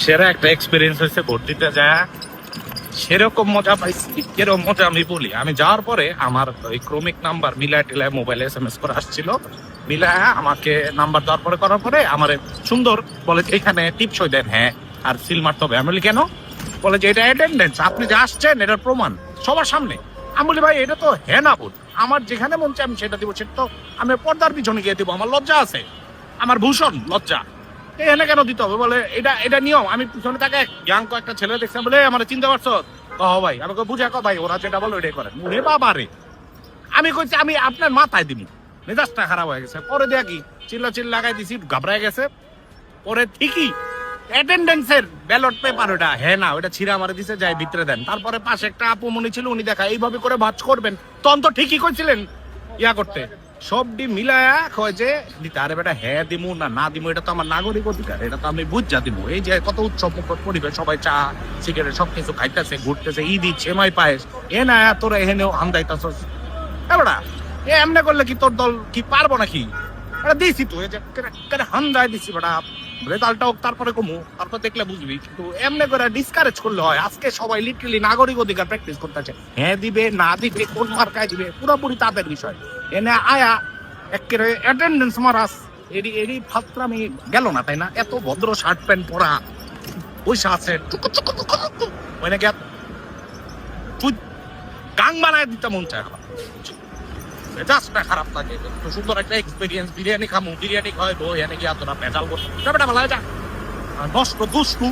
সেরা একটা এক্সপিরিয়েন্স হয়েছে ভোট দিতে যায়, সেরকম মজা পাইছি। এরকম মজা আমি বলি, আমি যাওয়ার পরে আমার ওই ক্রমিক নাম্বার মিলায় টিলায় মোবাইলে SMS করে আসছিল, মিলায় আমাকে নাম্বার দেওয়ার পরে করার পরে আমার সুন্দর বলে যে এখানে টিপসই দেন, হ্যাঁ আর সিল মারতে হবে। আমি বলি কেন? বলে যে এটা অ্যাটেন্ডেন্স, আপনি যে আসছেন এটার প্রমাণ সবার সামনে। আমি বলি ভাই এটা তো হ্যাঁ না ভোট, আমার যেখানে মন চাই আমি সেটা দিব, সেটা তো আমি পর্দার পিছনে গিয়ে দিব, আমার লজ্জা আছে, আমার ভূষণ লজ্জা, এখানে কেন দিতে হবে? বলে এটা এটা নিয়ম। আমি পিছনে তাকে ইয়াং একটা ছেলে দেখছিলাম, বলে আমার চিন্তা করছো ভাই, আমাকে বুঝা কো ভাই, ওরা যেটা বলো ওইটাই করেন। ওরে বাবা রে, আমি কইছি আমি আপনার মাথায় দিবি, মেজাজটা খারাপ হয়ে গেছে। পরে দেয়া কি চিল্লা চিল্লা লাগাই দিছি, ঘাবড়ায় গেছে। পরে ঠিকই অ্যাটেন্ডেন্সের ব্যালট পেপার ওটা, হ্যাঁ না ওটা ছিঁড়া মারে দিছে, যাই ভিতরে দেন। তারপরে পাশে একটা আপু মনি ছিল, উনি দেখা এইভাবে করে ভাঁজ করবেন, তখন তো ঠিকই কইছিলেন ইয়া করতে। সবটি মিলায়া কয় যে দিতে, আরে বেটা হ্যাঁ দিমু না না দিমু এটা তো আমার নাগরিক অধিকার, এটা তো আমি বুঝা দিব। এই যে কত উৎসব মুখর পরিবেশ, সবাই চা সিগারেট সবকিছু খাইতেছে, ঘুরতেছে, ঈদ সেমাই পায়েস, এ না তোরা এখানেও হান্দাইতাছস। বেটা এ এমনি করলে কি তোর দল কি পারবো নাকি? এটা দিছি তো, এই যে হান্দাই দিছি বেটা, রেজাল্টটা হোক তারপরে কমু, তারপর দেখলে বুঝবি। কিন্তু এমনি করে ডিসকারেজ করলে হয়? আজকে সবাই লিটারালি নাগরিক অধিকার প্র্যাকটিস করতেছে, হ্যাঁ দিবে না দিবে কোন মার্কায় দিবে পুরোপুরি তাদের বিষয়। এনে আয়া একেবারে অ্যাটেন্ডেন্স মারাস, এরই ফাত্রামি গেল না, তাই না? এত ভদ্র শার্ট প্যান্ট পরা পয়সা আছে, ওই নাকি তুই গাং বানায় দিতে মন চায়, মেজাজটা খারাপ লাগে। তো সুন্দর একটা এক্সপিরিয়েন্স, বিরিয়ানি খামু, বিরিয়ানি খাওয়াইবো, এনে কি এতটা ভেজাল করতে বেটা ভালো যা নষ্ট দুষ্টু